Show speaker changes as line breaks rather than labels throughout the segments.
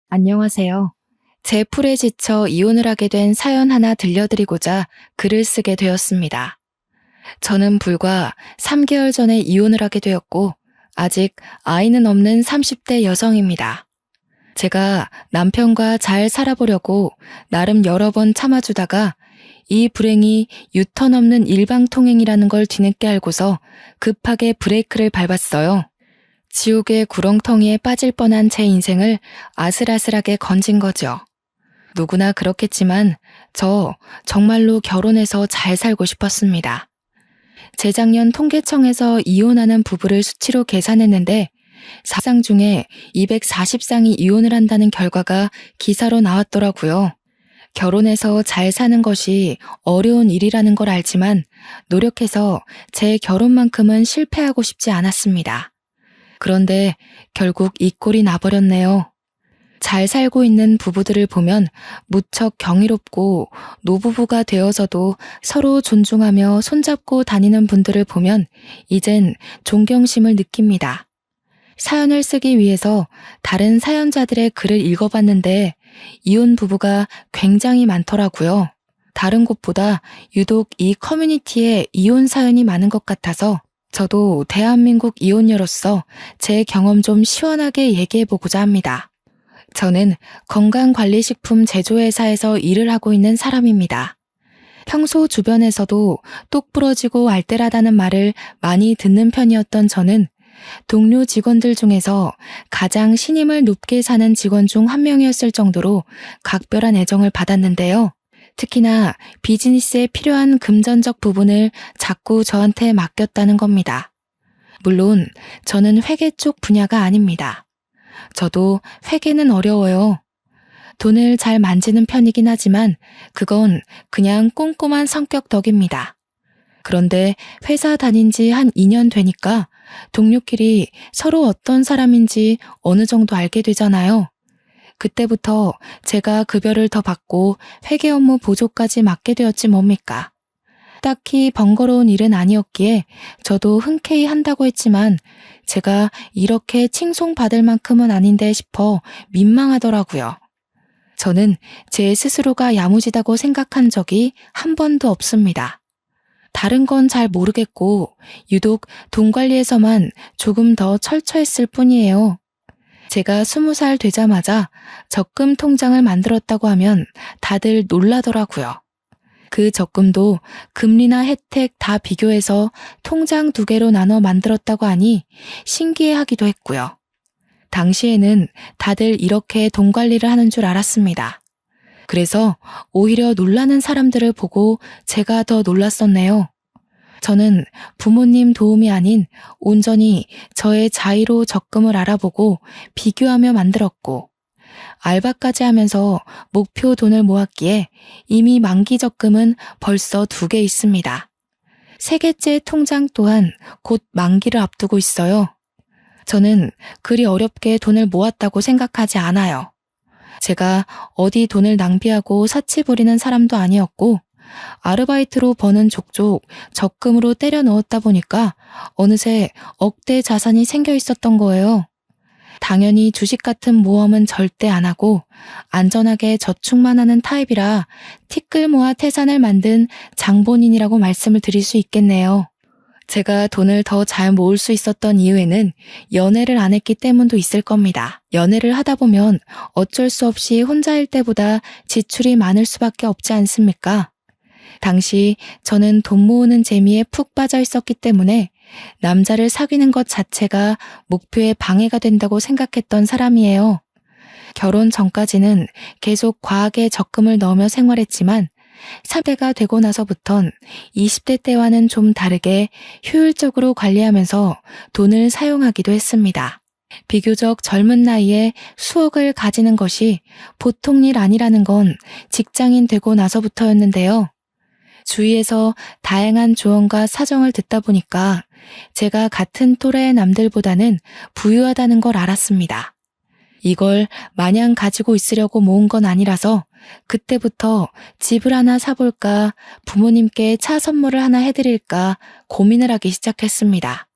안녕하세요. 제 풀에 지쳐 이혼을 하게 된 사연 하나 들려드리고자 글을 쓰게 되었습니다. 저는 불과 3개월 전에 이혼을 하게 되었고, 아직 아이는 없는 30대 여성입니다. 제가 남편과 잘 살아보려고 나름 여러 번 참아주다가 이 불행이 유턴 없는 일방통행이라는 걸 뒤늦게 알고서 급하게 브레이크를 밟았어요. 지옥의 구렁텅이에 빠질 뻔한 제 인생을 아슬아슬하게 건진 거죠. 누구나 그렇겠지만 저 정말로 결혼해서 잘 살고 싶었습니다. 재작년 통계청에서 이혼하는 부부를 수치로 계산했는데 4상 중에 240상이 이혼을 한다는 결과가 기사로 나왔더라고요. 결혼해서 잘 사는 것이 어려운 일이라는 걸 알지만 노력해서 제 결혼만큼은 실패하고 싶지 않았습니다. 그런데 결국 이 꼴이 나버렸네요. 잘 살고 있는 부부들을 보면 무척 경이롭고 노부부가 되어서도 서로 존중하며 손잡고 다니는 분들을 보면 이젠 존경심을 느낍니다. 사연을 쓰기 위해서 다른 사연자들의 글을 읽어봤는데 이혼 부부가 굉장히 많더라고요. 다른 곳보다 유독 이 커뮤니티에 이혼 사연이 많은 것 같아서 저도 대한민국 이혼녀로서 제 경험 좀 시원하게 얘기해보고자 합니다. 저는 건강관리식품 제조회사에서 일을 하고 있는 사람입니다. 평소 주변에서도 똑 부러지고 알뜰하다는 말을 많이 듣는 편이었던 저는 동료 직원들 중에서 가장 신임을 높게 사는 직원 중 한 명이었을 정도로 각별한 애정을 받았는데요. 특히나 비즈니스에 필요한 금전적 부분을 자꾸 저한테 맡겼다는 겁니다. 물론 저는 회계 쪽 분야가 아닙니다. 저도 회계는 어려워요. 돈을 잘 만지는 편이긴 하지만 그건 그냥 꼼꼼한 성격 덕입니다. 그런데 회사 다닌 지 한 2년 되니까 동료끼리 서로 어떤 사람인지 어느 정도 알게 되잖아요. 그때부터 제가 급여를 더 받고 회계 업무 보조까지 맡게 되었지 뭡니까. 딱히 번거로운 일은 아니었기에 저도 흔쾌히 한다고 했지만 제가 이렇게 칭송받을 만큼은 아닌데 싶어 민망하더라고요. 저는 제 스스로가 야무지다고 생각한 적이 한 번도 없습니다. 다른 건 잘 모르겠고 유독 돈 관리에서만 조금 더 철저했을 뿐이에요. 제가 20살 되자마자 적금 통장을 만들었다고 하면 다들 놀라더라고요. 그 적금도 금리나 혜택 다 비교해서 통장 2개로 나눠 만들었다고 하니 신기해하기도 했고요. 당시에는 다들 이렇게 돈 관리를 하는 줄 알았습니다. 그래서 오히려 놀라는 사람들을 보고 제가 더 놀랐었네요. 저는 부모님 도움이 아닌 온전히 저의 자의로 적금을 알아보고 비교하며 만들었고 알바까지 하면서 목표 돈을 모았기에 이미 만기 적금은 벌써 2개 있습니다. 3개째 통장 또한 곧 만기를 앞두고 있어요. 저는 그리 어렵게 돈을 모았다고 생각하지 않아요. 제가 어디 돈을 낭비하고 사치 부리는 사람도 아니었고 아르바이트로 버는 족족 적금으로 때려 넣었다 보니까 어느새 억대 자산이 생겨 있었던 거예요. 당연히 주식 같은 모험은 절대 안 하고 안전하게 저축만 하는 타입이라 티끌 모아 태산을 만든 장본인이라고 말씀을 드릴 수 있겠네요. 제가 돈을 더 잘 모을 수 있었던 이유에는 연애를 안 했기 때문도 있을 겁니다. 연애를 하다 보면 어쩔 수 없이 혼자일 때보다 지출이 많을 수밖에 없지 않습니까? 당시 저는 돈 모으는 재미에 푹 빠져 있었기 때문에 남자를 사귀는 것 자체가 목표에 방해가 된다고 생각했던 사람이에요. 결혼 전까지는 계속 과하게 적금을 넣으며 생활했지만 30대가 되고 나서부턴 20대 때와는 좀 다르게 효율적으로 관리하면서 돈을 사용하기도 했습니다. 비교적 젊은 나이에 수억을 가지는 것이 보통 일 아니라는 건 직장인 되고 나서부터였는데요. 주위에서 다양한 조언과 사정을 듣다 보니까 제가 같은 또래의 남들보다는 부유하다는 걸 알았습니다. 이걸 마냥 가지고 있으려고 모은 건 아니라서 그때부터 집을 하나 사볼까, 부모님께 차 선물을 하나 해드릴까 고민을 하기 시작했습니다.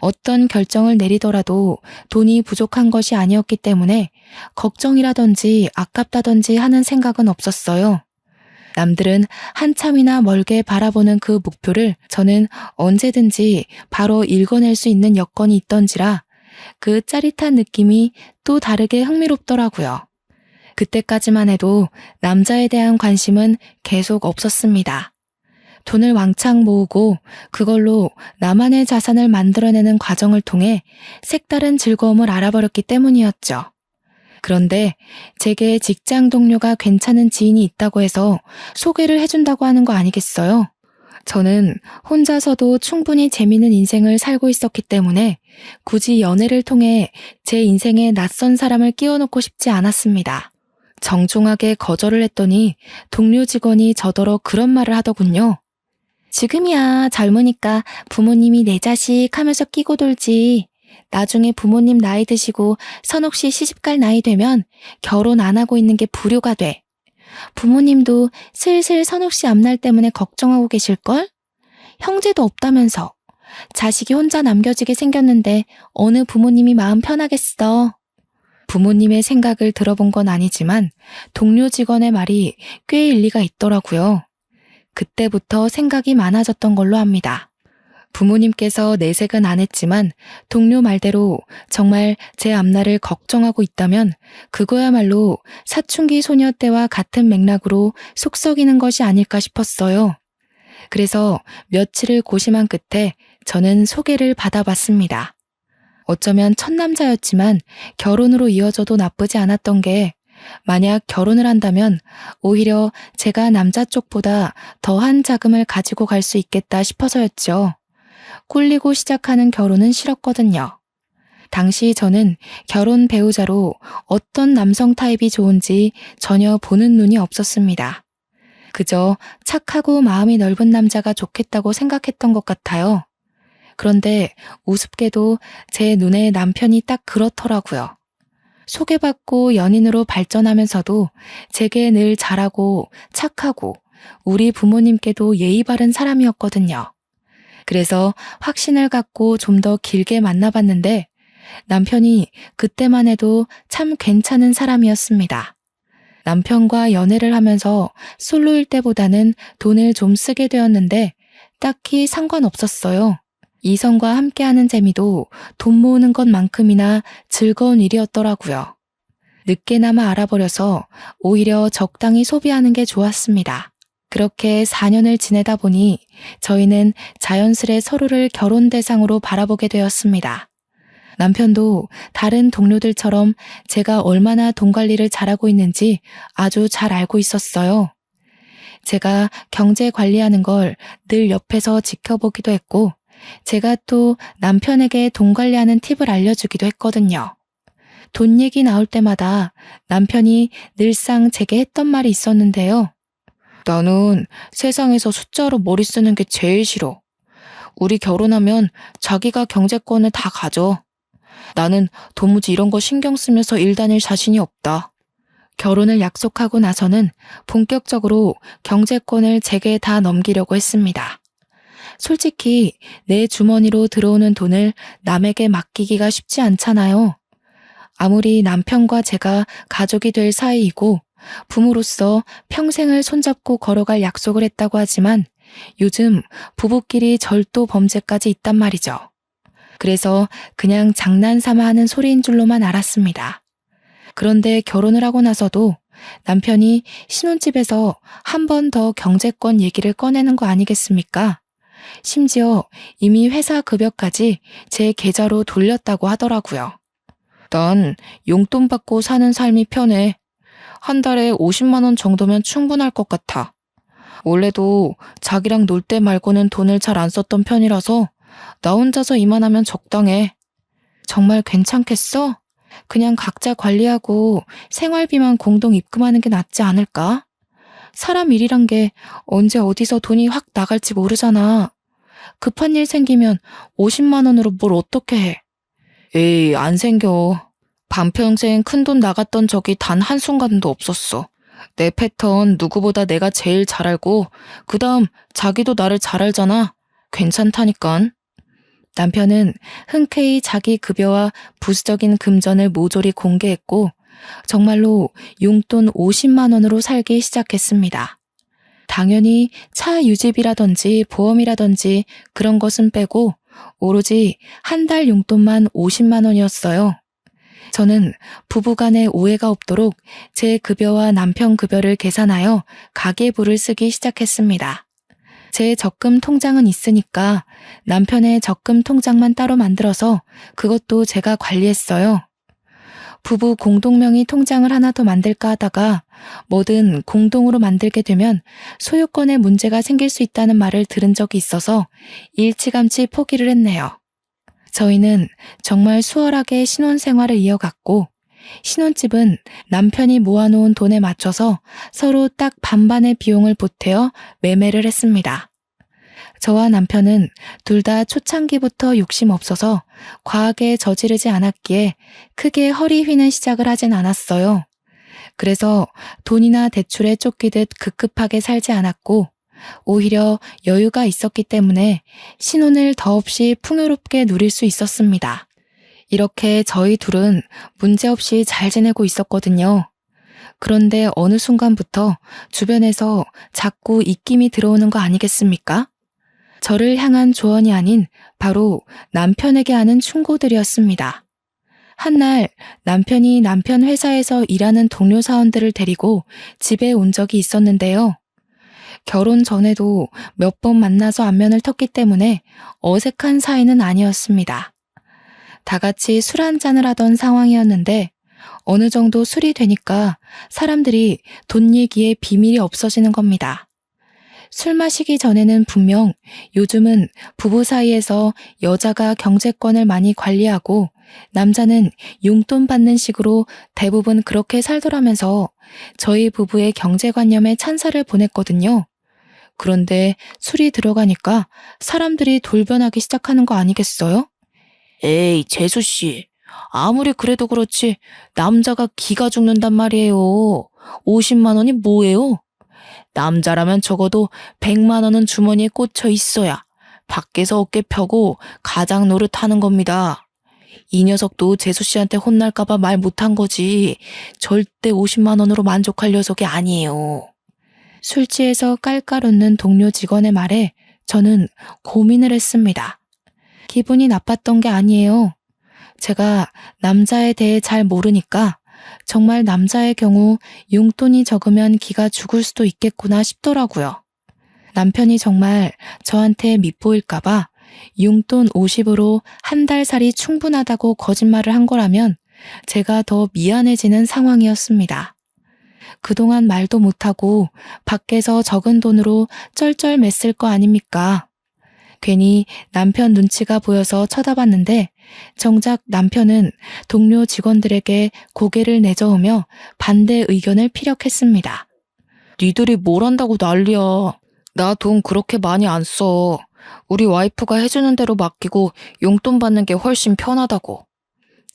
어떤 결정을 내리더라도 돈이 부족한 것이 아니었기 때문에 걱정이라든지 아깝다든지 하는 생각은 없었어요. 남들은 한참이나 멀게 바라보는 그 목표를 저는 언제든지 바로 읽어낼 수 있는 여건이 있던지라 그 짜릿한 느낌이 또 다르게 흥미롭더라고요. 그때까지만 해도 남자에 대한 관심은 계속 없었습니다. 돈을 왕창 모으고 그걸로 나만의 자산을 만들어내는 과정을 통해 색다른 즐거움을 알아버렸기 때문이었죠. 그런데 제게 직장 동료가 괜찮은 지인이 있다고 해서 소개를 해준다고 하는 거 아니겠어요? 저는 혼자서도 충분히 재미있는 인생을 살고 있었기 때문에 굳이 연애를 통해 제 인생에 낯선 사람을 끼워넣고 싶지 않았습니다. 정중하게 거절을 했더니 동료 직원이 저더러 그런 말을 하더군요. 지금이야 젊으니까 부모님이 내 자식 하면서 끼고 돌지. 나중에 부모님 나이 드시고 선옥 씨 시집갈 나이 되면 결혼 안 하고 있는 게 불효가 돼. 부모님도 슬슬 선옥 씨 앞날 때문에 걱정하고 계실걸? 형제도 없다면서. 자식이 혼자 남겨지게 생겼는데 어느 부모님이 마음 편하겠어. 부모님의 생각을 들어본 건 아니지만 동료 직원의 말이 꽤 일리가 있더라고요. 그때부터 생각이 많아졌던 걸로 합니다. 부모님께서 내색은 안 했지만 동료 말대로 정말 제 앞날을 걱정하고 있다면 그거야말로 사춘기 소녀 때와 같은 맥락으로 속썩이는 것이 아닐까 싶었어요. 그래서 며칠을 고심한 끝에 저는 소개를 받아봤습니다. 어쩌면 첫 남자였지만 결혼으로 이어져도 나쁘지 않았던 게 만약 결혼을 한다면 오히려 제가 남자 쪽보다 더한 자금을 가지고 갈 수 있겠다 싶어서였죠. 꿀리고 시작하는 결혼은 싫었거든요. 당시 저는 결혼 배우자로 어떤 남성 타입이 좋은지 전혀 보는 눈이 없었습니다. 그저 착하고 마음이 넓은 남자가 좋겠다고 생각했던 것 같아요. 그런데 우습게도 제 눈에 남편이 딱 그렇더라고요. 소개받고 연인으로 발전하면서도 제게 늘 잘하고 착하고 우리 부모님께도 예의 바른 사람이었거든요. 그래서 확신을 갖고 좀 더 길게 만나봤는데 남편이 그때만 해도 참 괜찮은 사람이었습니다. 남편과 연애를 하면서 솔로일 때보다는 돈을 좀 쓰게 되었는데 딱히 상관없었어요. 이성과 함께하는 재미도 돈 모으는 것만큼이나 즐거운 일이었더라고요. 늦게나마 알아버려서 오히려 적당히 소비하는 게 좋았습니다. 그렇게 4년을 지내다 보니 저희는 자연스레 서로를 결혼 대상으로 바라보게 되었습니다. 남편도 다른 동료들처럼 제가 얼마나 돈 관리를 잘하고 있는지 아주 잘 알고 있었어요. 제가 경제 관리하는 걸 늘 옆에서 지켜보기도 했고 제가 또 남편에게 돈 관리하는 팁을 알려주기도 했거든요. 돈 얘기 나올 때마다 남편이 늘상 제게 했던 말이 있었는데요. 나는 세상에서 숫자로 머리 쓰는 게 제일 싫어. 우리 결혼하면 자기가 경제권을 다 가져. 나는 도무지 이런 거 신경 쓰면서 일 다닐 자신이 없다. 결혼을 약속하고 나서는 본격적으로 경제권을 제게 다 넘기려고 했습니다. 솔직히 내 주머니로 들어오는 돈을 남에게 맡기기가 쉽지 않잖아요. 아무리 남편과 제가 가족이 될 사이이고 부모로서 평생을 손잡고 걸어갈 약속을 했다고 하지만 요즘 부부끼리 절도 범죄까지 있단 말이죠. 그래서 그냥 장난삼아 하는 소리인 줄로만 알았습니다. 그런데 결혼을 하고 나서도 남편이 신혼집에서 한 번 더 경제권 얘기를 꺼내는 거 아니겠습니까? 심지어 이미 회사 급여까지 제 계좌로 돌렸다고 하더라고요. 난 용돈 받고 사는 삶이 편해. 한 달에 50만 원 정도면 충분할 것 같아. 원래도 자기랑 놀 때 말고는 돈을 잘 안 썼던 편이라서 나 혼자서 이만하면 적당해. 정말 괜찮겠어? 그냥 각자 관리하고 생활비만 공동 입금하는 게 낫지 않을까? 사람 일이란 게 언제 어디서 돈이 확 나갈지 모르잖아. 급한 일 생기면 50만 원으로 뭘 어떻게 해? 에이, 안 생겨. 반평생 큰돈 나갔던 적이 단 한순간도 없었어. 내 패턴 누구보다 내가 제일 잘 알고 그다음 자기도 나를 잘 알잖아. 괜찮다니깐. 남편은 흔쾌히 자기 급여와 부수적인 금전을 모조리 공개했고 정말로 용돈 50만 원으로 살기 시작했습니다. 당연히 차 유지비라든지 보험이라든지 그런 것은 빼고 오로지 한 달 용돈만 50만 원이었어요. 저는 부부간에 오해가 없도록 제 급여와 남편 급여를 계산하여 가계부를 쓰기 시작했습니다. 제 적금 통장은 있으니까 남편의 적금 통장만 따로 만들어서 그것도 제가 관리했어요. 부부 공동명의 통장을 하나 더 만들까 하다가 뭐든 공동으로 만들게 되면 소유권에 문제가 생길 수 있다는 말을 들은 적이 있어서 일찌감치 포기를 했네요. 저희는 정말 수월하게 신혼생활을 이어갔고 신혼집은 남편이 모아놓은 돈에 맞춰서 서로 딱 반반의 비용을 보태어 매매를 했습니다. 저와 남편은 둘 다 초창기부터 욕심 없어서 과하게 저지르지 않았기에 크게 허리 휘는 시작을 하진 않았어요. 그래서 돈이나 대출에 쫓기듯 급급하게 살지 않았고 오히려 여유가 있었기 때문에 신혼을 더없이 풍요롭게 누릴 수 있었습니다. 이렇게 저희 둘은 문제없이 잘 지내고 있었거든요. 그런데 어느 순간부터 주변에서 자꾸 입김이 들어오는 거 아니겠습니까? 저를 향한 조언이 아닌 바로 남편에게 하는 충고들이었습니다. 한날 남편이 남편 회사에서 일하는 동료 사원들을 데리고 집에 온 적이 있었는데요. 결혼 전에도 몇 번 만나서 안면을 텄기 때문에 어색한 사이는 아니었습니다. 다 같이 술 한잔을 하던 상황이었는데 어느 정도 술이 되니까 사람들이 돈 얘기에 비밀이 없어지는 겁니다. 술 마시기 전에는 분명 요즘은 부부 사이에서 여자가 경제권을 많이 관리하고 남자는 용돈 받는 식으로 대부분 그렇게 살더라면서 저희 부부의 경제관념에 찬사를 보냈거든요. 그런데 술이 들어가니까 사람들이 돌변하기 시작하는 거 아니겠어요? 에이, 재수씨. 아무리 그래도 그렇지 남자가 기가 죽는단 말이에요. 50만 원이 뭐예요? 남자라면 적어도 100만 원은 주머니에 꽂혀 있어야 밖에서 어깨 펴고 가장 노릇하는 겁니다. 이 녀석도 재수씨한테 혼날까봐 말 못한 거지 절대 50만 원으로 만족할 녀석이 아니에요. 술 취해서 깔깔 웃는 동료 직원의 말에 저는 고민을 했습니다. 기분이 나빴던 게 아니에요. 제가 남자에 대해 잘 모르니까 정말 남자의 경우 용돈이 적으면 기가 죽을 수도 있겠구나 싶더라고요. 남편이 정말 저한테 밉보일까봐 용돈 50으로 한 달 살이 충분하다고 거짓말을 한 거라면 제가 더 미안해지는 상황이었습니다. 그동안 말도 못하고 밖에서 적은 돈으로 쩔쩔맸을 거 아닙니까? 괜히 남편 눈치가 보여서 쳐다봤는데 정작 남편은 동료 직원들에게 고개를 내저으며 반대 의견을 피력했습니다. 니들이 뭘 한다고 난리야. 나 돈 그렇게 많이 안 써. 우리 와이프가 해주는 대로 맡기고 용돈 받는 게 훨씬 편하다고.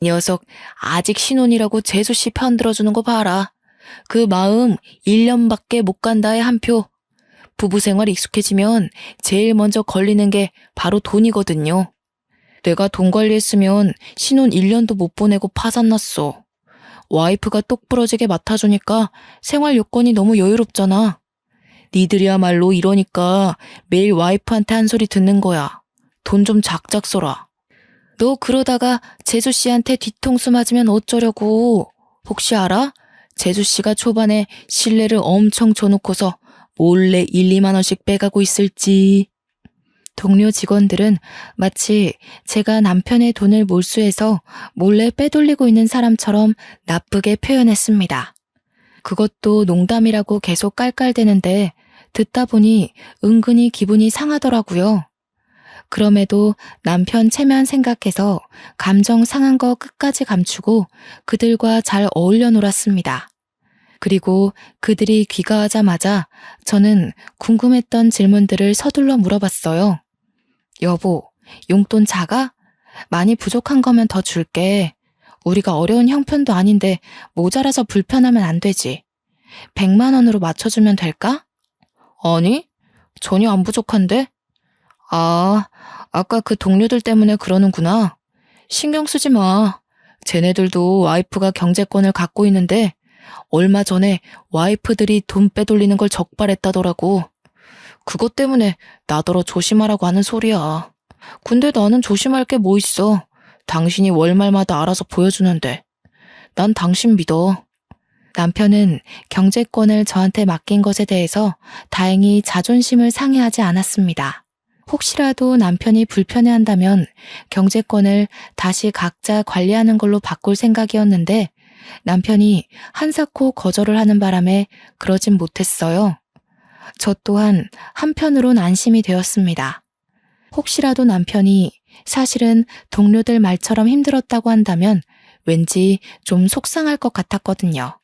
녀석 아직 신혼이라고 재수씨 편 들어주는 거 봐라. 그 마음 1년밖에 못 간다의 한 표. 부부 생활 익숙해지면 제일 먼저 걸리는 게 바로 돈이거든요. 내가 돈 관리했으면 신혼 1년도 못 보내고 파산났어. 와이프가 똑부러지게 맡아주니까 생활 요건이 너무 여유롭잖아. 니들이야말로 이러니까 매일 와이프한테 한 소리 듣는 거야. 돈 좀 작작 써라. 너 그러다가 재수씨한테 뒤통수 맞으면 어쩌려고. 혹시 알아? 재수씨가 초반에 신뢰를 엄청 줘놓고서 몰래 1, 2만 원씩 빼가고 있을지. 동료 직원들은 마치 제가 남편의 돈을 몰수해서 몰래 빼돌리고 있는 사람처럼 나쁘게 표현했습니다. 그것도 농담이라고 계속 깔깔대는데 듣다 보니 은근히 기분이 상하더라고요. 그럼에도 남편 체면 생각해서 감정 상한 거 끝까지 감추고 그들과 잘 어울려 놀았습니다. 그리고 그들이 귀가하자마자 저는 궁금했던 질문들을 서둘러 물어봤어요. 여보, 용돈 작아? 많이 부족한 거면 더 줄게. 우리가 어려운 형편도 아닌데 모자라서 불편하면 안 되지. 100만 원으로 맞춰주면 될까? 아니, 전혀 안 부족한데? 아, 아까 그 동료들 때문에 그러는구나. 신경 쓰지 마. 쟤네들도 와이프가 경제권을 갖고 있는데 얼마 전에 와이프들이 돈 빼돌리는 걸 적발했다더라고. 그것 때문에 나더러 조심하라고 하는 소리야. 근데 나는 조심할 게 뭐 있어. 당신이 월말마다 알아서 보여주는데. 난 당신 믿어. 남편은 경제권을 저한테 맡긴 것에 대해서 다행히 자존심을 상해하지 않았습니다. 혹시라도 남편이 불편해한다면 경제권을 다시 각자 관리하는 걸로 바꿀 생각이었는데 남편이 한사코 거절을 하는 바람에 그러진 못했어요. 저 또한 한편으론 안심이 되었습니다. 혹시라도 남편이 사실은 동료들 말처럼 힘들었다고 한다면 왠지 좀 속상할 것 같았거든요.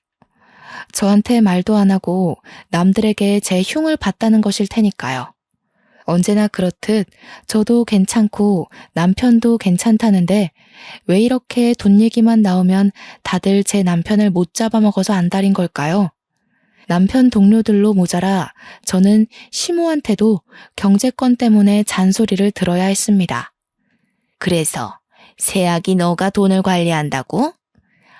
저한테 말도 안 하고 남들에게 제 흉을 봤다는 것일 테니까요. 언제나 그렇듯 저도 괜찮고 남편도 괜찮다는데 왜 이렇게 돈 얘기만 나오면 다들 제 남편을 못 잡아먹어서 안달인 걸까요? 남편 동료들로 모자라 저는 시모한테도 경제권 때문에 잔소리를 들어야 했습니다. 그래서 세학이 너가 돈을 관리한다고?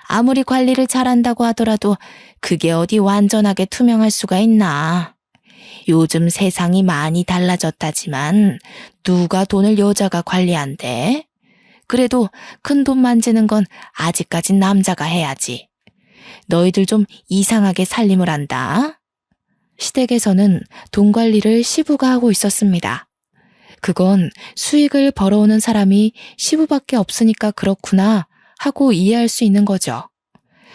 아무리 관리를 잘한다고 하더라도 그게 어디 완전하게 투명할 수가 있나? 요즘 세상이 많이 달라졌다지만 누가 돈을 여자가 관리한대? 그래도 큰 돈 만지는 건 아직까진 남자가 해야지. 너희들 좀 이상하게 살림을 한다. 시댁에서는 돈 관리를 시부가 하고 있었습니다. 그건 수익을 벌어오는 사람이 시부밖에 없으니까 그렇구나 하고 이해할 수 있는 거죠.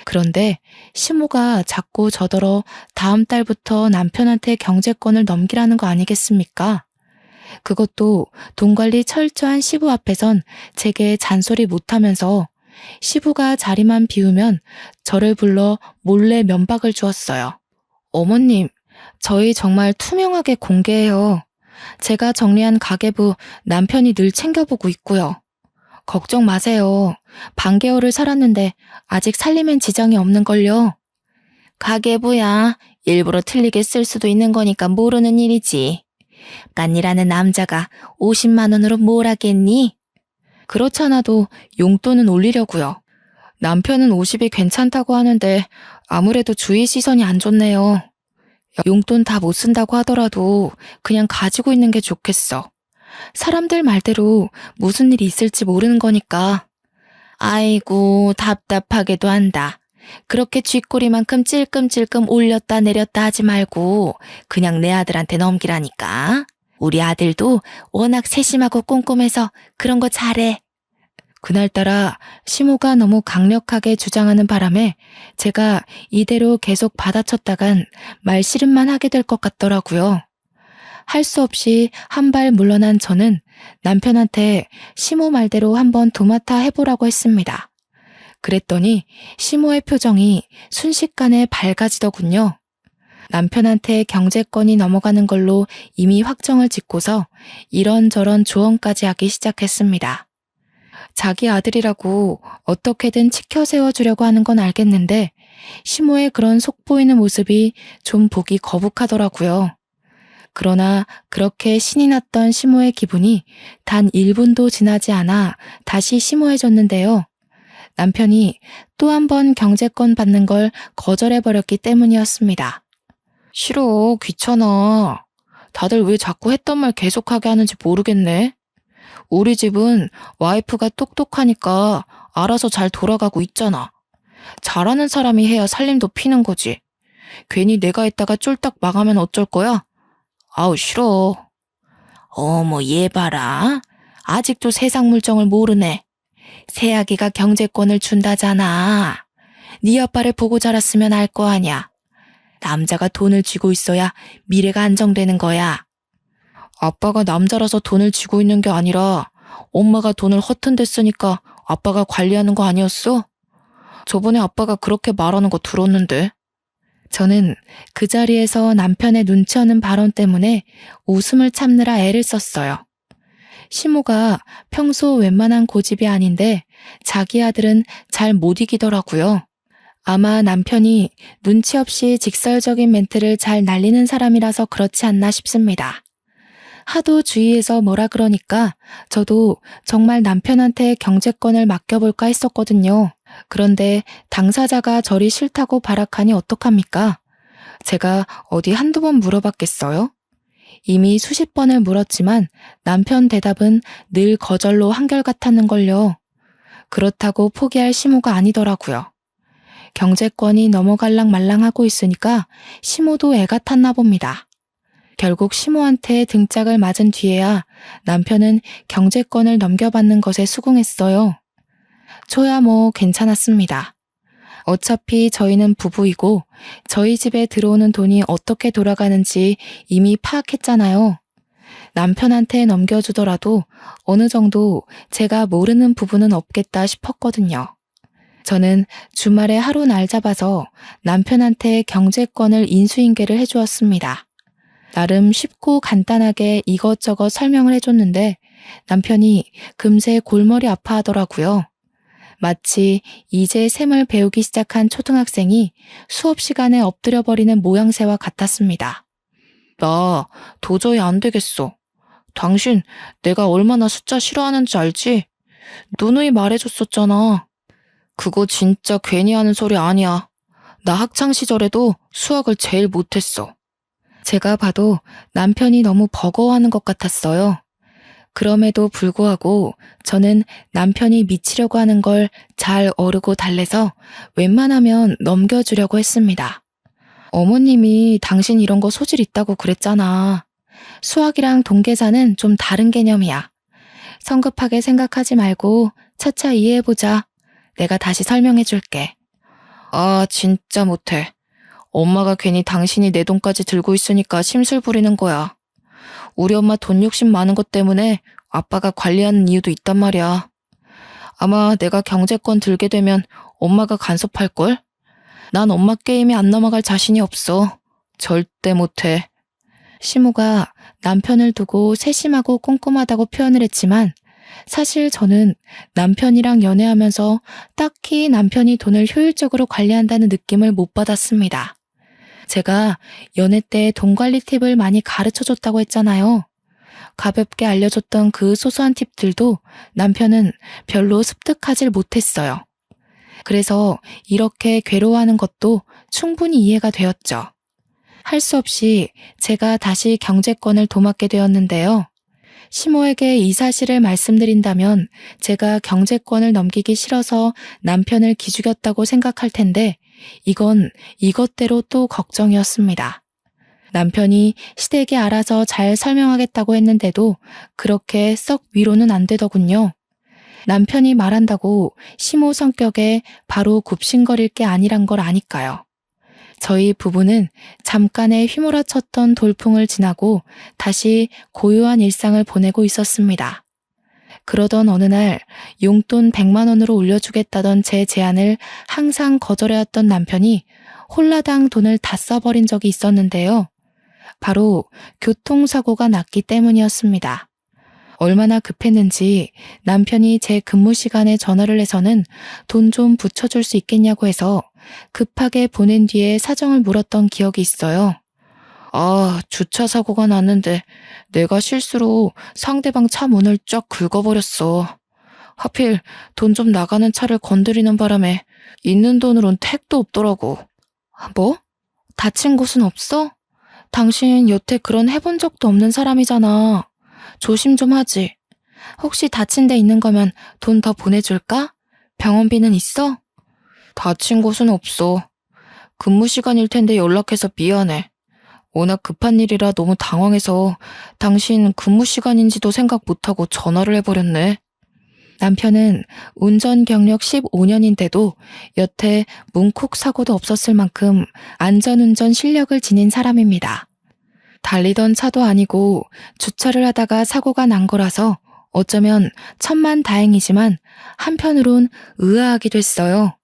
그런데 시모가 자꾸 저더러 다음 달부터 남편한테 경제권을 넘기라는 거 아니겠습니까? 그것도 돈 관리 철저한 시부 앞에선 제게 잔소리 못하면서 시부가 자리만 비우면 저를 불러 몰래 면박을 주었어요. 어머님, 저희 정말 투명하게 공개해요. 제가 정리한 가계부 남편이 늘 챙겨보고 있고요. 걱정 마세요. 반개월을 살았는데 아직 살림엔 지장이 없는걸요. 가계부야. 일부러 틀리게 쓸 수도 있는 거니까 모르는 일이지. 딴일하는 남자가 50만 원으로 뭘 하겠니? 그렇잖아도 용돈은 올리려고요. 남편은 50이 괜찮다고 하는데 아무래도 주위 시선이 안 좋네요. 용돈 다 못 쓴다고 하더라도 그냥 가지고 있는 게 좋겠어. 사람들 말대로 무슨 일이 있을지 모르는 거니까. 아이고 답답하게도 한다. 그렇게 쥐꼬리만큼 찔끔찔끔 올렸다 내렸다 하지 말고 그냥 내 아들한테 넘기라니까. 우리 아들도 워낙 세심하고 꼼꼼해서 그런 거 잘해. 그날따라 시모가 너무 강력하게 주장하는 바람에 제가 이대로 계속 받아쳤다간 말씨름만 하게 될 것 같더라고요. 할 수 없이 한 발 물러난 저는 남편한테 시모 말대로 한번 도맡아 해보라고 했습니다. 그랬더니 시모의 표정이 순식간에 밝아지더군요. 남편한테 경제권이 넘어가는 걸로 이미 확정을 짓고서 이런저런 조언까지 하기 시작했습니다. 자기 아들이라고 어떻게든 치켜 세워주려고 하는 건 알겠는데 시모의 그런 속보이는 모습이 좀 보기 거북하더라고요. 그러나 그렇게 신이 났던 시모의 기분이 단 1분도 지나지 않아 다시 심오해졌는데요. 남편이 또 한 번 경제권 받는 걸 거절해버렸기 때문이었습니다. 싫어, 귀찮아. 다들 왜 자꾸 했던 말 계속하게 하는지 모르겠네. 우리 집은 와이프가 똑똑하니까 알아서 잘 돌아가고 있잖아. 잘하는 사람이 해야 살림도 피는 거지. 괜히 내가 했다가 쫄딱 망하면 어쩔 거야? 아우 싫어. 어머 얘 봐라. 아직도 세상 물정을 모르네. 새아기가 경제권을 준다잖아. 네 아빠를 보고 자랐으면 알 거 아냐. 남자가 돈을 쥐고 있어야 미래가 안정되는 거야. 아빠가 남자라서 돈을 쥐고 있는 게 아니라 엄마가 돈을 허튼 데 쓰니까 아빠가 관리하는 거 아니었어? 저번에 아빠가 그렇게 말하는 거 들었는데. 저는 그 자리에서 남편의 눈치 없는 발언 때문에 웃음을 참느라 애를 썼어요. 시모가 평소 웬만한 고집이 아닌데 자기 아들은 잘 못 이기더라고요. 아마 남편이 눈치 없이 직설적인 멘트를 잘 날리는 사람이라서 그렇지 않나 싶습니다. 하도 주위에서 뭐라 그러니까 저도 정말 남편한테 경제권을 맡겨볼까 했었거든요. 그런데 당사자가 저리 싫다고 발악하니 어떡합니까? 제가 어디 한두 번 물어봤겠어요? 이미 수십 번을 물었지만 남편 대답은 늘 거절로 한결같았는걸요. 그렇다고 포기할 시무가 아니더라고요. 경제권이 넘어갈랑 말랑하고 있으니까 시모도 애가 탔나 봅니다. 결국 시모한테 등짝을 맞은 뒤에야 남편은 경제권을 넘겨받는 것에 수긍했어요. 저야 뭐 괜찮았습니다. 어차피 저희는 부부이고 저희 집에 들어오는 돈이 어떻게 돌아가는지 이미 파악했잖아요. 남편한테 넘겨주더라도 어느 정도 제가 모르는 부분은 없겠다 싶었거든요. 저는 주말에 하루 날 잡아서 남편한테 경제권을 인수인계를 해주었습니다. 나름 쉽고 간단하게 이것저것 설명을 해줬는데 남편이 금세 골머리 아파하더라고요. 마치 이제 셈을 배우기 시작한 초등학생이 수업 시간에 엎드려버리는 모양새와 같았습니다. 나 도저히 안 되겠어. 당신 내가 얼마나 숫자 싫어하는지 알지? 누누이 말해줬었잖아. 그거 진짜 괜히 하는 소리 아니야. 나 학창 시절에도 수학을 제일 못했어. 제가 봐도 남편이 너무 버거워하는 것 같았어요. 그럼에도 불구하고 저는 남편이 미치려고 하는 걸 잘 어르고 달래서 웬만하면 넘겨주려고 했습니다. 어머님이 당신 이런 거 소질 있다고 그랬잖아. 수학이랑 동계산은 좀 다른 개념이야. 성급하게 생각하지 말고 차차 이해해보자. 내가 다시 설명해줄게. 아, 진짜 못해. 엄마가 괜히 당신이 내 돈까지 들고 있으니까 심술 부리는 거야. 우리 엄마 돈 욕심 많은 것 때문에 아빠가 관리하는 이유도 있단 말이야. 아마 내가 경제권 들게 되면 엄마가 간섭할걸? 난 엄마 게임에 안 넘어갈 자신이 없어. 절대 못해. 시모가 남편을 두고 세심하고 꼼꼼하다고 표현을 했지만 사실 저는 남편이랑 연애하면서 딱히 남편이 돈을 효율적으로 관리한다는 느낌을 못 받았습니다. 제가 연애 때 돈 관리 팁을 많이 가르쳐줬다고 했잖아요. 가볍게 알려줬던 그 소소한 팁들도 남편은 별로 습득하질 못했어요. 그래서 이렇게 괴로워하는 것도 충분히 이해가 되었죠. 할 수 없이 제가 다시 경제권을 도맡게 되었는데요. 시모에게 이 사실을 말씀드린다면 제가 경제권을 넘기기 싫어서 남편을 기죽였다고 생각할 텐데 이건 이것대로 또 걱정이었습니다. 남편이 시댁에 알아서 잘 설명하겠다고 했는데도 그렇게 썩 위로는 안 되더군요. 남편이 말한다고 시모 성격에 바로 굽신거릴 게 아니란 걸 아니까요. 저희 부부는 잠깐의 휘몰아쳤던 돌풍을 지나고 다시 고요한 일상을 보내고 있었습니다. 그러던 어느 날 용돈 100만 원으로 올려주겠다던 제 제안을 항상 거절해왔던 남편이 홀라당 돈을 다 써버린 적이 있었는데요. 바로 교통사고가 났기 때문이었습니다. 얼마나 급했는지 남편이 제 근무 시간에 전화를 해서는 돈 좀 붙여줄 수 있겠냐고 해서 급하게 보낸 뒤에 사정을 물었던 기억이 있어요. 아, 주차 사고가 났는데 내가 실수로 상대방 차 문을 쫙 긁어버렸어. 하필 돈 좀 나가는 차를 건드리는 바람에 있는 돈으론 택도 없더라고. 뭐? 다친 곳은 없어? 당신 여태 그런 해본 적도 없는 사람이잖아. 조심 좀 하지. 혹시 다친 데 있는 거면 돈 더 보내줄까? 병원비는 있어? 다친 곳은 없어. 근무 시간일 텐데 연락해서 미안해. 워낙 급한 일이라 너무 당황해서 당신 근무 시간인지도 생각 못하고 전화를 해버렸네. 남편은 운전 경력 15년인데도 여태 문콕 사고도 없었을 만큼 안전운전 실력을 지닌 사람입니다. 달리던 차도 아니고 주차를 하다가 사고가 난 거라서 어쩌면 천만다행이지만 한편으론 의아하기도 했어요.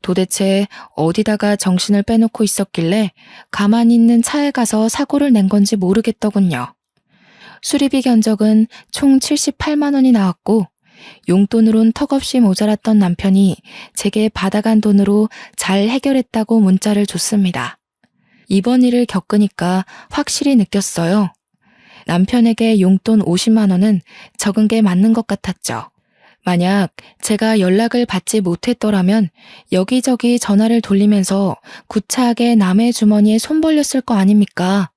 도대체 어디다가 정신을 빼놓고 있었길래 가만히 있는 차에 가서 사고를 낸 건지 모르겠더군요. 수리비 견적은 총 78만 원이 나왔고 용돈으론 턱없이 모자랐던 남편이 제게 받아간 돈으로 잘 해결했다고 문자를 줬습니다. 이번 일을 겪으니까 확실히 느꼈어요. 남편에게 용돈 50만 원은 적은 게 맞는 것 같았죠. 만약 제가 연락을 받지 못했더라면 여기저기 전화를 돌리면서 구차하게 남의 주머니에 손 벌렸을 거 아닙니까?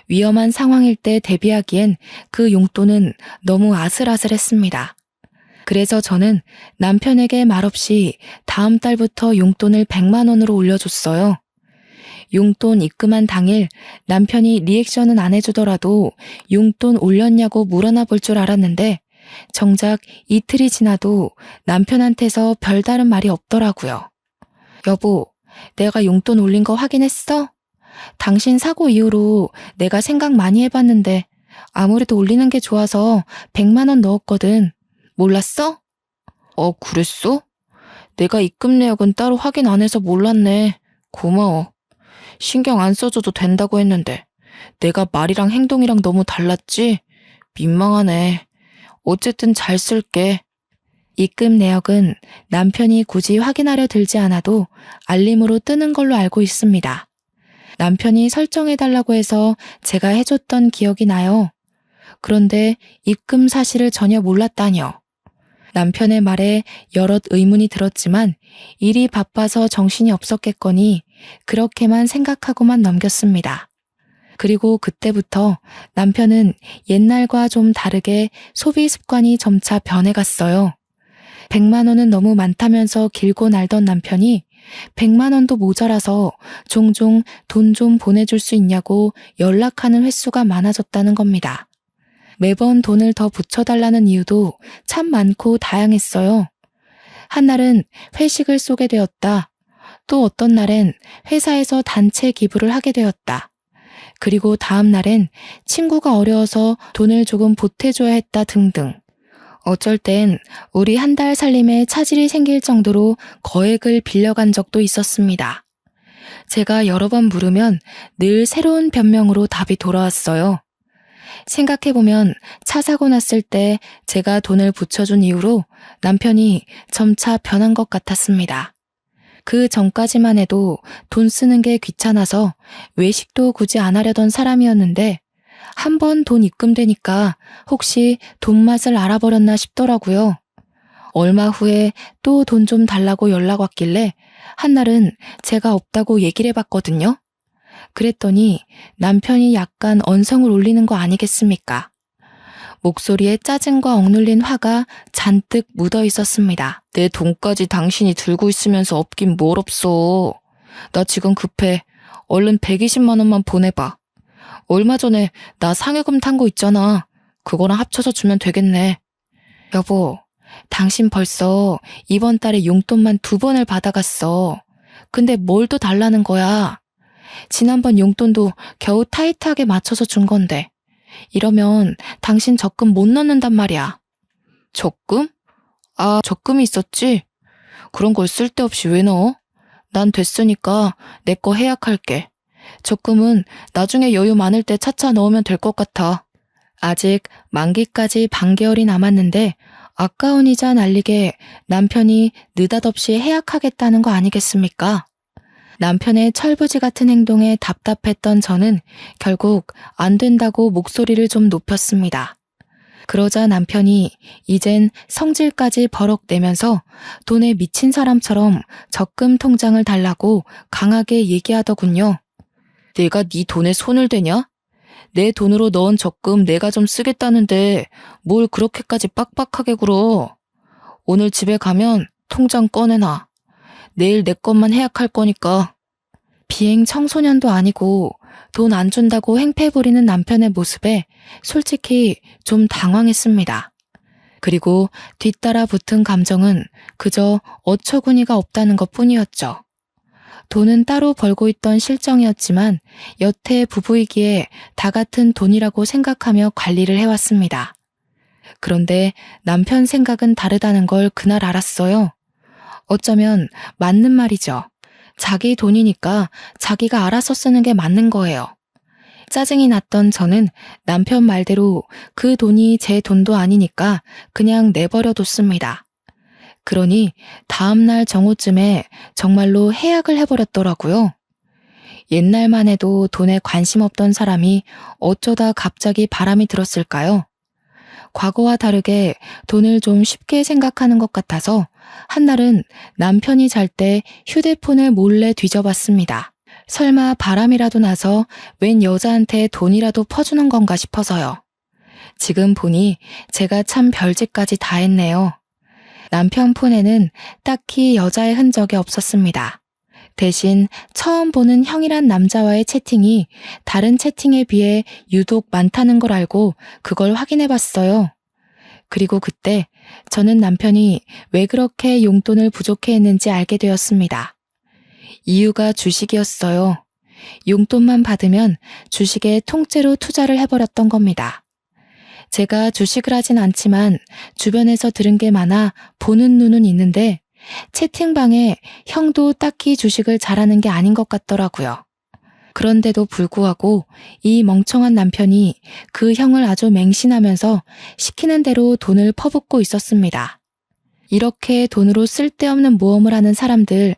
위험한 상황일 때 대비하기엔 그 용돈은 너무 아슬아슬했습니다. 그래서 저는 남편에게 말없이 다음 달부터 용돈을 100만 원으로 올려줬어요. 용돈 입금한 당일 남편이 리액션은 안 해주더라도 용돈 올렸냐고 물어나 볼 줄 알았는데 정작 이틀이 지나도 남편한테서 별다른 말이 없더라고요. 여보, 내가 용돈 올린 거 확인했어? 당신 사고 이후로 내가 생각 많이 해봤는데 아무래도 올리는 게 좋아서 100만 원 넣었거든. 몰랐어? 그랬어? 내가 입금 내역은 따로 확인 안 해서 몰랐네. 고마워. 신경 안 써줘도 된다고 했는데 내가 말이랑 행동이랑 너무 달랐지? 민망하네. 어쨌든 잘 쓸게. 입금 내역은 남편이 굳이 확인하려 들지 않아도 알림으로 뜨는 걸로 알고 있습니다. 남편이 설정해달라고 해서 제가 해줬던 기억이 나요. 그런데 입금 사실을 전혀 몰랐다뇨. 남편의 말에 여럿 의문이 들었지만 일이 바빠서 정신이 없었겠거니 그렇게만 생각하고만 넘겼습니다. 그리고 그때부터 남편은 옛날과 좀 다르게 소비 습관이 점차 변해갔어요. 100만 원은 너무 많다면서 길고 날던 남편이 100만 원도 모자라서 종종 돈 좀 보내줄 수 있냐고 연락하는 횟수가 많아졌다는 겁니다. 매번 돈을 더 붙여달라는 이유도 참 많고 다양했어요. 한날은 회식을 쏘게 되었다. 또 어떤 날엔 회사에서 단체 기부를 하게 되었다. 그리고 다음 날엔 친구가 어려워서 돈을 조금 보태줘야 했다 등등. 어쩔 땐 우리 한 달 살림에 차질이 생길 정도로 거액을 빌려간 적도 있었습니다. 제가 여러 번 물으면 늘 새로운 변명으로 답이 돌아왔어요. 생각해보면 차 사고 났을 때 제가 돈을 붙여준 이후로 남편이 점차 변한 것 같았습니다. 그 전까지만 해도 돈 쓰는 게 귀찮아서 외식도 굳이 안 하려던 사람이었는데 한 번 돈 입금되니까 혹시 돈 맛을 알아버렸나 싶더라고요. 얼마 후에 또 돈 좀 달라고 연락 왔길래 한날은 제가 없다고 얘기를 해봤거든요. 그랬더니 남편이 약간 언성을 올리는 거 아니겠습니까? 목소리에 짜증과 억눌린 화가 잔뜩 묻어 있었습니다. 내 돈까지 당신이 들고 있으면서 없긴 뭘 없어. 나 지금 급해. 얼른 120만 원만 보내봐. 얼마 전에 나 상여금 탄 거 있잖아. 그거랑 합쳐서 주면 되겠네. 여보, 당신 벌써 이번 달에 용돈만 2번을 받아갔어. 근데 뭘 또 달라는 거야? 지난번 용돈도 겨우 타이트하게 맞춰서 준 건데 이러면 당신 적금 못 넣는단 말이야. 적금? 적금이 있었지? 그런 걸 쓸데없이 왜 넣어? 난 됐으니까 내 거 해약할게. 적금은 나중에 여유 많을 때 차차 넣으면 될 것 같아. 아직 만기까지 반개월이 남았는데 아까운 이자 날리게 남편이 느닷없이 해약하겠다는 거 아니겠습니까? 남편의 철부지 같은 행동에 답답했던 저는 결국 안 된다고 목소리를 좀 높였습니다. 그러자 남편이 이젠 성질까지 버럭 내면서 돈에 미친 사람처럼 적금 통장을 달라고 강하게 얘기하더군요. 내가 네 돈에 손을 대냐? 내 돈으로 넣은 적금 내가 좀 쓰겠다는데 뭘 그렇게까지 빡빡하게 굴어. 오늘 집에 가면 통장 꺼내놔. 내일 내 것만 해약할 거니까. 비행 청소년도 아니고 돈 안 준다고 행패 부리는 남편의 모습에 솔직히 좀 당황했습니다. 그리고 뒤따라 붙은 감정은 그저 어처구니가 없다는 것뿐이었죠. 돈은 따로 벌고 있던 실정이었지만 여태 부부이기에 다 같은 돈이라고 생각하며 관리를 해왔습니다. 그런데 남편 생각은 다르다는 걸 그날 알았어요. 어쩌면 맞는 말이죠. 자기 돈이니까 자기가 알아서 쓰는 게 맞는 거예요. 짜증이 났던 저는 남편 말대로 그 돈이 제 돈도 아니니까 그냥 내버려 뒀습니다. 그러니 다음날 정오쯤에 정말로 해약을 해버렸더라고요. 옛날만 해도 돈에 관심 없던 사람이 어쩌다 갑자기 바람이 들었을까요? 과거와 다르게 돈을 좀 쉽게 생각하는 것 같아서 한날은 남편이 잘 때 휴대폰을 몰래 뒤져봤습니다. 설마 바람이라도 나서 웬 여자한테 돈이라도 퍼주는 건가 싶어서요. 지금 보니 제가 참 별짓까지 다 했네요. 남편 폰에는 딱히 여자의 흔적이 없었습니다. 대신 처음 보는 형이란 남자와의 채팅이 다른 채팅에 비해 유독 많다는 걸 알고 그걸 확인해 봤어요. 그리고 그때 저는 남편이 왜 그렇게 용돈을 부족해 했는지 알게 되었습니다. 이유가 주식이었어요. 용돈만 받으면 주식에 통째로 투자를 해버렸던 겁니다. 제가 주식을 하진 않지만 주변에서 들은 게 많아 보는 눈은 있는데 채팅방에 형도 딱히 주식을 잘하는 게 아닌 것 같더라고요. 그런데도 불구하고 이 멍청한 남편이 그 형을 아주 맹신하면서 시키는 대로 돈을 퍼붓고 있었습니다. 이렇게 돈으로 쓸데없는 모험을 하는 사람들,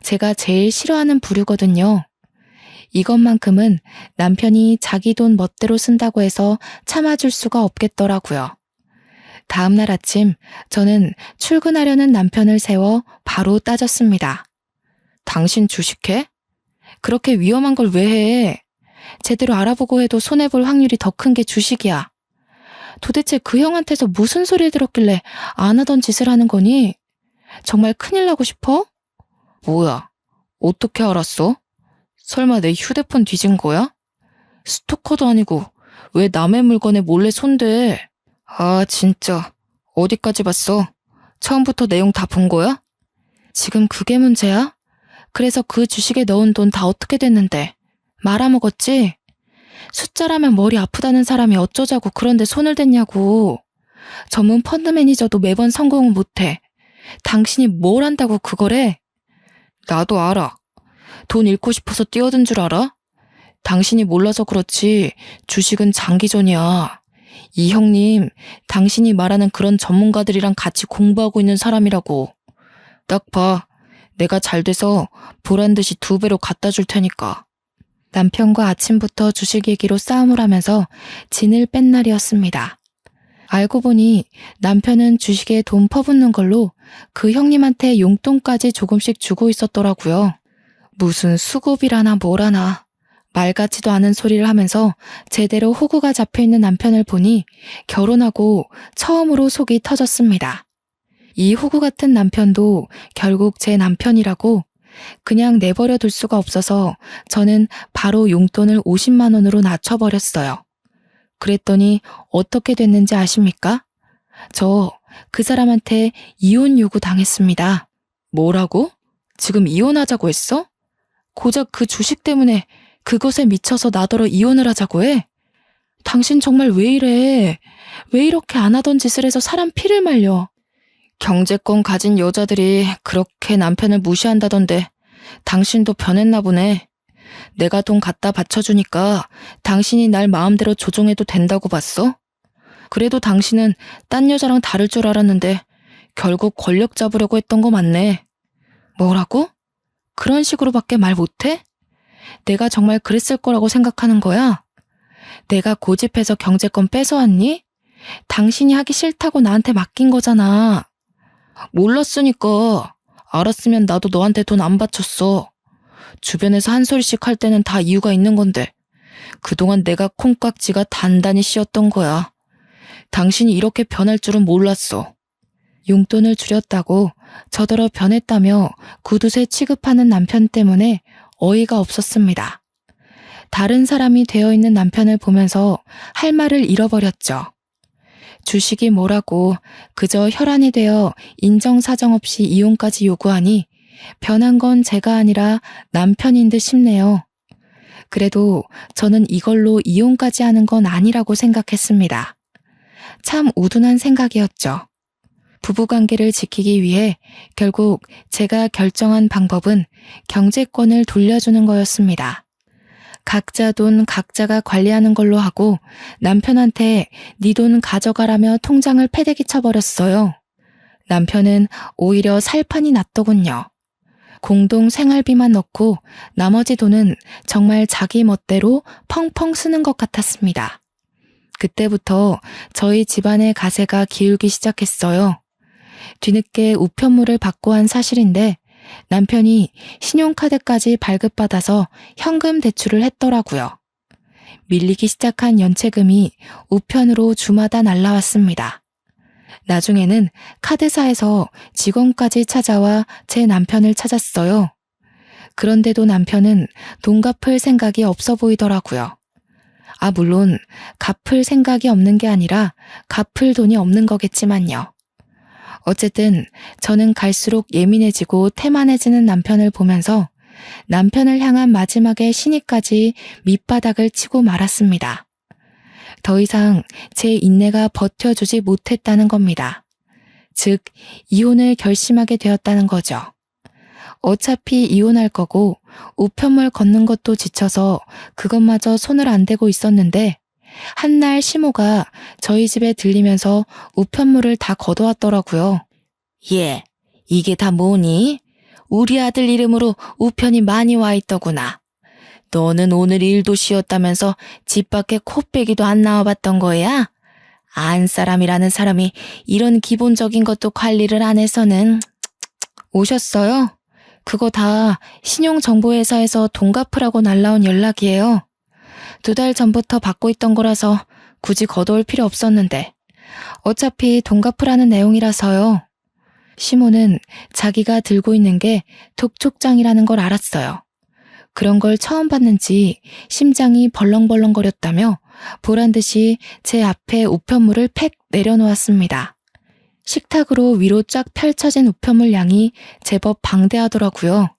제가 제일 싫어하는 부류거든요. 이것만큼은 남편이 자기 돈 멋대로 쓴다고 해서 참아줄 수가 없겠더라고요. 다음날 아침 저는 출근하려는 남편을 세워 바로 따졌습니다. 당신 주식해? 그렇게 위험한 걸 왜 해? 제대로 알아보고 해도 손해볼 확률이 더 큰 게 주식이야. 도대체 그 형한테서 무슨 소리를 들었길래 안 하던 짓을 하는 거니? 정말 큰일 나고 싶어? 뭐야? 어떻게 알았어? 설마 내 휴대폰 뒤진 거야? 스토커도 아니고 왜 남의 물건에 몰래 손대? 아, 진짜. 어디까지 봤어? 처음부터 내용 다 본 거야? 지금 그게 문제야? 그래서 그 주식에 넣은 돈 다 어떻게 됐는데? 말아먹었지? 숫자라면 머리 아프다는 사람이 어쩌자고 그런데 손을 댔냐고. 전문 펀드 매니저도 매번 성공은 못해. 당신이 뭘 한다고 그걸 해? 나도 알아. 돈 잃고 싶어서 뛰어든 줄 알아? 당신이 몰라서 그렇지 주식은 장기전이야. 이 형님, 당신이 말하는 그런 전문가들이랑 같이 공부하고 있는 사람이라고. 딱 봐. 내가 잘 돼서 보란 듯이 2배로 갖다 줄 테니까. 남편과 아침부터 주식 얘기로 싸움을 하면서 진을 뺀 날이었습니다. 알고 보니 남편은 주식에 돈 퍼붓는 걸로 그 형님한테 용돈까지 조금씩 주고 있었더라고요. 무슨 수급이라나 뭐라나 말 같지도 않은 소리를 하면서 제대로 호구가 잡혀있는 남편을 보니 결혼하고 처음으로 속이 터졌습니다. 이 호구 같은 남편도 결국 제 남편이라고 그냥 내버려 둘 수가 없어서 저는 바로 용돈을 50만 원으로 낮춰버렸어요. 그랬더니 어떻게 됐는지 아십니까? 저 그 사람한테 이혼 요구 당했습니다. 뭐라고? 지금 이혼하자고 했어? 고작 그 주식 때문에 그것에 미쳐서 나더러 이혼을 하자고 해? 당신 정말 왜 이래? 왜 이렇게 안 하던 짓을 해서 사람 피를 말려? 경제권 가진 여자들이 그렇게 남편을 무시한다던데 당신도 변했나 보네. 내가 돈 갖다 바쳐주니까 당신이 날 마음대로 조종해도 된다고 봤어? 그래도 당신은 딴 여자랑 다를 줄 알았는데 결국 권력 잡으려고 했던 거 맞네. 뭐라고? 그런 식으로밖에 말 못해? 내가 정말 그랬을 거라고 생각하는 거야? 내가 고집해서 경제권 뺏어왔니? 당신이 하기 싫다고 나한테 맡긴 거잖아. 몰랐으니까. 알았으면 나도 너한테 돈 안 바쳤어. 주변에서 한 소리씩 할 때는 다 이유가 있는 건데 그동안 내가 콩깍지가 단단히 씌었던 거야. 당신이 이렇게 변할 줄은 몰랐어. 용돈을 줄였다고 저더러 변했다며 구두쇠 취급하는 남편 때문에 어이가 없었습니다. 다른 사람이 되어 있는 남편을 보면서 할 말을 잃어버렸죠. 주식이 뭐라고 그저 혈안이 되어 인정사정 없이 이혼까지 요구하니 변한 건 제가 아니라 남편인 듯 싶네요. 그래도 저는 이걸로 이혼까지 하는 건 아니라고 생각했습니다. 참 우둔한 생각이었죠. 부부관계를 지키기 위해 결국 제가 결정한 방법은 경제권을 돌려주는 거였습니다. 각자 돈 각자가 관리하는 걸로 하고 남편한테 네 돈 가져가라며 통장을 패대기 쳐버렸어요. 남편은 오히려 살판이 났더군요. 공동 생활비만 넣고 나머지 돈은 정말 자기 멋대로 펑펑 쓰는 것 같았습니다. 그때부터 저희 집안의 가세가 기울기 시작했어요. 뒤늦게 우편물을 받고 한 사실인데 남편이 신용카드까지 발급받아서 현금 대출을 했더라고요. 밀리기 시작한 연체금이 우편으로 주마다 날라왔습니다. 나중에는 카드사에서 직원까지 찾아와 제 남편을 찾았어요. 그런데도 남편은 돈 갚을 생각이 없어 보이더라고요. 물론 갚을 생각이 없는 게 아니라 갚을 돈이 없는 거겠지만요. 어쨌든 저는 갈수록 예민해지고 태만해지는 남편을 보면서 남편을 향한 마지막의 시니까지 밑바닥을 치고 말았습니다. 더 이상 제 인내가 버텨주지 못했다는 겁니다. 즉, 이혼을 결심하게 되었다는 거죠. 어차피 이혼할 거고 우편물 걷는 것도 지쳐서 그것마저 손을 안 대고 있었는데 한날 시모가 저희 집에 들리면서 우편물을 다 걷어왔더라고요. 얘, 이게 다 뭐니? 우리 아들 이름으로 우편이 많이 와 있더구나. 너는 오늘 일도 쉬었다면서 집 밖에 코빼기도 안 나와봤던 거야? 안 사람이라는 사람이 이런 기본적인 것도 관리를 안 해서는. 오셨어요? 그거 다 신용정보회사에서 돈 갚으라고 날라온 연락이에요. 2달 전부터 받고 있던 거라서 굳이 걷어올 필요 없었는데 어차피 돈 갚으라는 내용이라서요. 시모는 자기가 들고 있는 게 독촉장이라는 걸 알았어요. 그런 걸 처음 봤는지 심장이 벌렁벌렁거렸다며 보란듯이 제 앞에 우편물을 팩 내려놓았습니다. 식탁으로 위로 쫙 펼쳐진 우편물 양이 제법 방대하더라고요.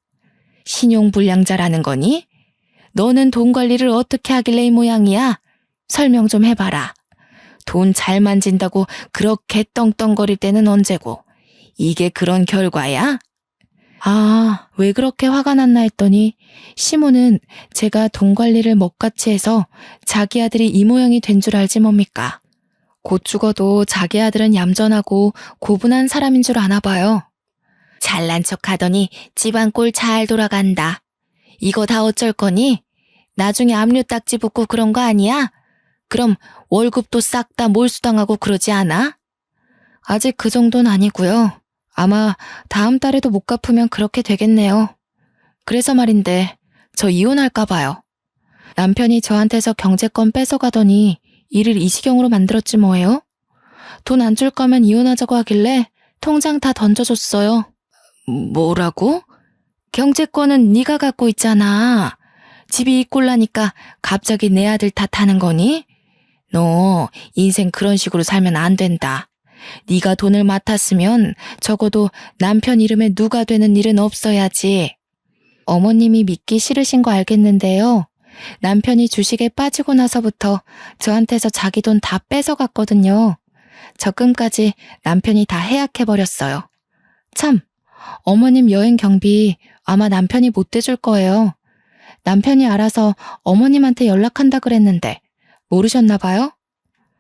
신용불량자라는 거니? 너는 돈 관리를 어떻게 하길래 이 모양이야? 설명 좀 해봐라. 돈 잘 만진다고 그렇게 떵떵거릴 때는 언제고? 이게 그런 결과야? 왜 그렇게 화가 났나 했더니 시모는 제가 돈 관리를 먹같이 해서 자기 아들이 이 모양이 된 줄 알지 뭡니까? 곧 죽어도 자기 아들은 얌전하고 고분한 사람인 줄 아나 봐요. 잘난 척 하더니 집안 꼴 잘 돌아간다. 이거 다 어쩔 거니? 나중에 압류 딱지 붙고 그런 거 아니야? 그럼 월급도 싹 다 몰수당하고 그러지 않아? 아직 그 정도는 아니고요. 아마 다음 달에도 못 갚으면 그렇게 되겠네요. 그래서 말인데 저 이혼할까 봐요. 남편이 저한테서 경제권 뺏어가더니 일을 이 지경으로 만들었지 뭐예요? 돈 안 줄 거면 이혼하자고 하길래 통장 다 던져줬어요. 뭐라고? 경제권은 네가 갖고 있잖아. 집이 이 꼴 나니까 갑자기 내 아들 탓하는 거니? 너 인생 그런 식으로 살면 안 된다. 네가 돈을 맡았으면 적어도 남편 이름에 누가 되는 일은 없어야지. 어머님이 믿기 싫으신 거 알겠는데요. 남편이 주식에 빠지고 나서부터 저한테서 자기 돈 다 뺏어갔거든요. 적금까지 남편이 다 해약해버렸어요. 참, 어머님 여행 경비 아마 남편이 못 대줄 거예요. 남편이 알아서 어머님한테 연락한다 그랬는데 모르셨나 봐요?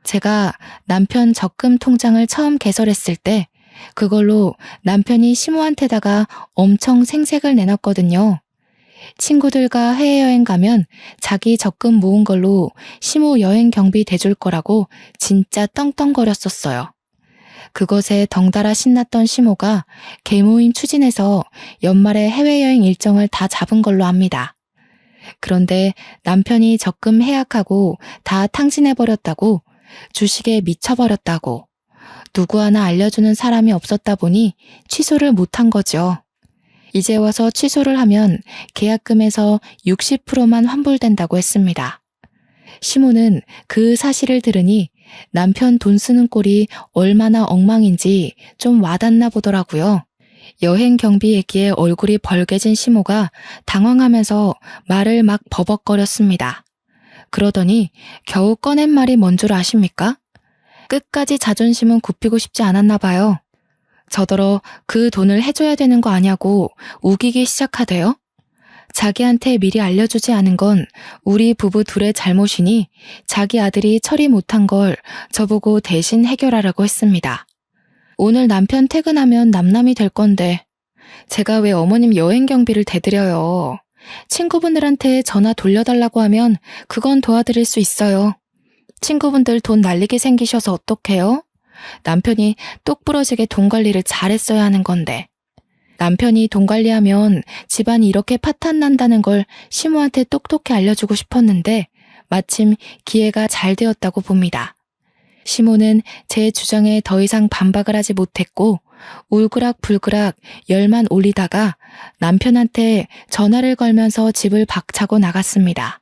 제가 남편 적금 통장을 처음 개설했을 때 그걸로 남편이 시모한테다가 엄청 생색을 내놨거든요. 친구들과 해외여행 가면 자기 적금 모은 걸로 시모 여행 경비 대줄 거라고 진짜 떵떵거렸었어요. 그것에 덩달아 신났던 시모가 계모임 추진해서 연말에 해외여행 일정을 다 잡은 걸로 압니다. 그런데 남편이 적금 해약하고 다 탕진해버렸다고, 주식에 미쳐버렸다고, 누구 하나 알려주는 사람이 없었다 보니 취소를 못한 거죠. 이제 와서 취소를 하면 계약금에서 60%만 환불된다고 했습니다. 시모는 그 사실을 들으니 남편 돈 쓰는 꼴이 얼마나 엉망인지 좀 와닿나 보더라고요. 여행 경비 얘기에 얼굴이 벌개진 시모가 당황하면서 말을 막 버벅거렸습니다. 그러더니 겨우 꺼낸 말이 뭔 줄 아십니까? 끝까지 자존심은 굽히고 싶지 않았나 봐요. 저더러 그 돈을 해줘야 되는 거 아냐고 우기기 시작하대요. 자기한테 미리 알려주지 않은 건 우리 부부 둘의 잘못이니 자기 아들이 처리 못한 걸 저보고 대신 해결하라고 했습니다. 오늘 남편 퇴근하면 남남이 될 건데 제가 왜 어머님 여행 경비를 대드려요? 친구분들한테 전화 돌려달라고 하면 그건 도와드릴 수 있어요. 친구분들 돈 날리게 생기셔서 어떡해요? 남편이 똑부러지게 돈 관리를 잘했어야 하는 건데. 남편이 돈 관리하면 집안이 이렇게 파탄 난다는 걸 시모한테 똑똑히 알려주고 싶었는데 마침 기회가 잘 되었다고 봅니다. 시모는 제 주장에 더 이상 반박을 하지 못했고 울그락불그락 열만 올리다가 남편한테 전화를 걸면서 집을 박차고 나갔습니다.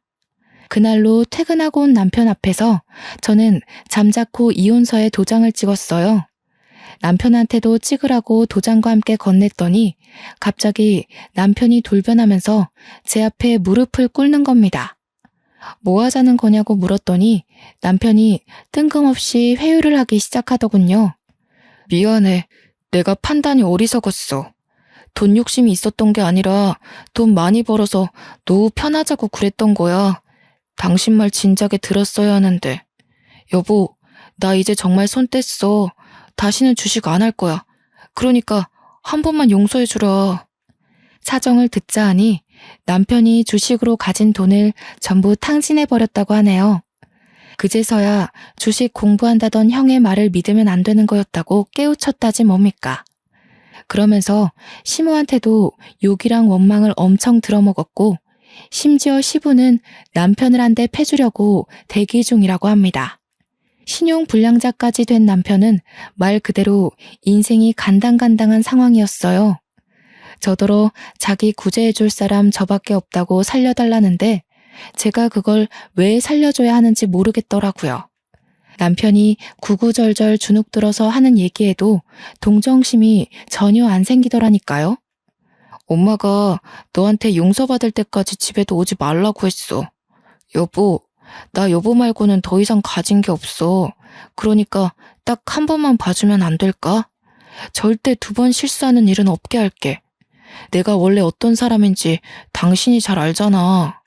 그날로 퇴근하고 온 남편 앞에서 저는 잠자코 이혼서에 도장을 찍었어요. 남편한테도 찍으라고 도장과 함께 건넸더니 갑자기 남편이 돌변하면서 제 앞에 무릎을 꿇는 겁니다. 뭐 하자는 거냐고 물었더니 남편이 뜬금없이 회유를 하기 시작하더군요. 미안해. 내가 판단이 어리석었어. 돈 욕심이 있었던 게 아니라 돈 많이 벌어서 노후 편하자고 그랬던 거야. 당신 말 진작에 들었어야 하는데. 여보, 나 이제 정말 손 뗐어. 다시는 주식 안 할 거야. 그러니까 한 번만 용서해 주라. 사정을 듣자 하니 남편이 주식으로 가진 돈을 전부 탕진해버렸다고 하네요. 그제서야 주식 공부한다던 형의 말을 믿으면 안 되는 거였다고 깨우쳤다지 뭡니까. 그러면서 시모한테도 욕이랑 원망을 엄청 들어먹었고 심지어 시부는 남편을 한 대 패주려고 대기 중이라고 합니다. 신용불량자까지 된 남편은 말 그대로 인생이 간당간당한 상황이었어요. 저더러 자기 구제해줄 사람 저밖에 없다고 살려달라는데 제가 그걸 왜 살려줘야 하는지 모르겠더라고요. 남편이 구구절절 주눅들어서 하는 얘기에도 동정심이 전혀 안 생기더라니까요. 엄마가 너한테 용서받을 때까지 집에도 오지 말라고 했어. 여보, 나 여보 말고는 더 이상 가진 게 없어. 그러니까 딱 한 번만 봐주면 안 될까? 절대 2번 실수하는 일은 없게 할게. 내가 원래 어떤 사람인지 당신이 잘 알잖아.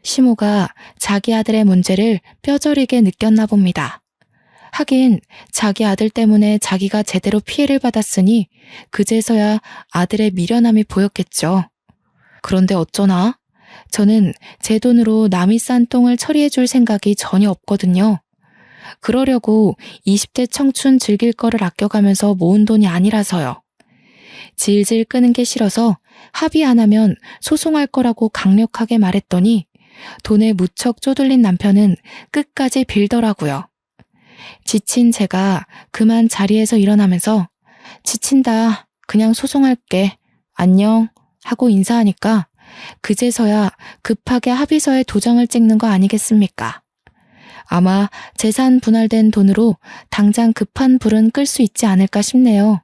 시모가 자기 아들의 문제를 뼈저리게 느꼈나 봅니다. 하긴 자기 아들 때문에 자기가 제대로 피해를 받았으니 그제서야 아들의 미련함이 보였겠죠. 그런데 어쩌나? 저는 제 돈으로 남이 싼 똥을 처리해 줄 생각이 전혀 없거든요. 그러려고 20대 청춘 즐길 거를 아껴가면서 모은 돈이 아니라서요. 질질 끄는 게 싫어서 합의 안 하면 소송할 거라고 강력하게 말했더니 돈에 무척 쪼들린 남편은 끝까지 빌더라고요. 지친 제가 그만 자리에서 일어나면서 지친다. 그냥 소송할게. 안녕. 하고 인사하니까 그제서야 급하게 합의서에 도장을 찍는 거 아니겠습니까? 아마 재산 분할된 돈으로 당장 급한 불은 끌 수 있지 않을까 싶네요.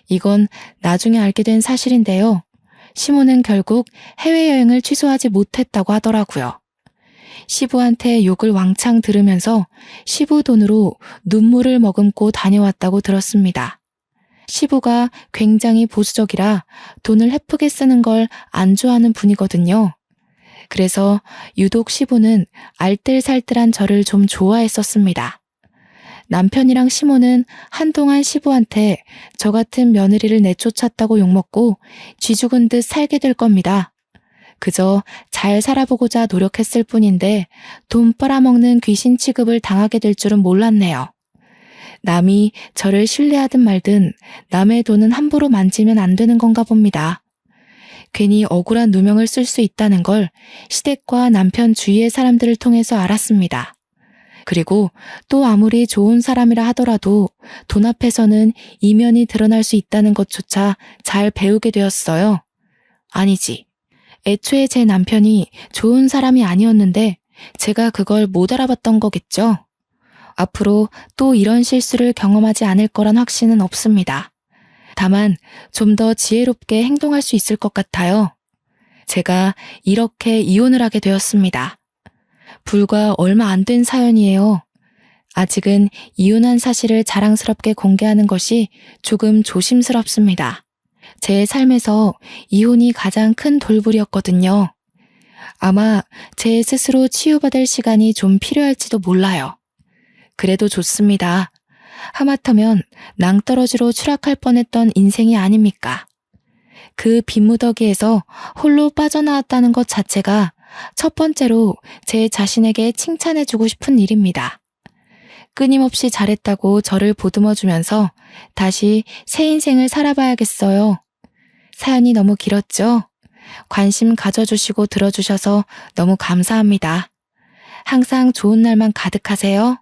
이건 나중에 알게 된 사실인데요. 시모는 결국 해외여행을 취소하지 못했다고 하더라고요. 시부한테 욕을 왕창 들으면서 시부 돈으로 눈물을 머금고 다녀왔다고 들었습니다. 시부가 굉장히 보수적이라 돈을 헤프게 쓰는 걸 안 좋아하는 분이거든요. 그래서 유독 시부는 알뜰살뜰한 저를 좀 좋아했었습니다. 남편이랑 시모는 한동안 시부한테 저 같은 며느리를 내쫓았다고 욕먹고 쥐죽은 듯 살게 될 겁니다. 그저 잘 살아보고자 노력했을 뿐인데 돈 빨아먹는 귀신 취급을 당하게 될 줄은 몰랐네요. 남이 저를 신뢰하든 말든 남의 돈은 함부로 만지면 안 되는 건가 봅니다. 괜히 억울한 누명을 쓸 수 있다는 걸 시댁과 남편 주위의 사람들을 통해서 알았습니다. 그리고 또 아무리 좋은 사람이라 하더라도 돈 앞에서는 이면이 드러날 수 있다는 것조차 잘 배우게 되었어요. 아니지. 애초에 제 남편이 좋은 사람이 아니었는데 제가 그걸 못 알아봤던 거겠죠. 앞으로 또 이런 실수를 경험하지 않을 거란 확신은 없습니다. 다만 좀 더 지혜롭게 행동할 수 있을 것 같아요. 제가 이렇게 이혼을 하게 되었습니다. 불과 얼마 안 된 사연이에요. 아직은 이혼한 사실을 자랑스럽게 공개하는 것이 조금 조심스럽습니다. 제 삶에서 이혼이 가장 큰 돌불이었거든요. 아마 제 스스로 치유받을 시간이 좀 필요할지도 몰라요. 그래도 좋습니다. 하마터면 낭떠러지로 추락할 뻔했던 인생이 아닙니까? 그 빈무더기에서 홀로 빠져나왔다는 것 자체가 첫 번째로 제 자신에게 칭찬해주고 싶은 일입니다. 끊임없이 잘했다고 저를 보듬어주면서 다시 새 인생을 살아봐야겠어요. 사연이 너무 길었죠? 관심 가져주시고 들어주셔서 너무 감사합니다. 항상 좋은 날만 가득하세요.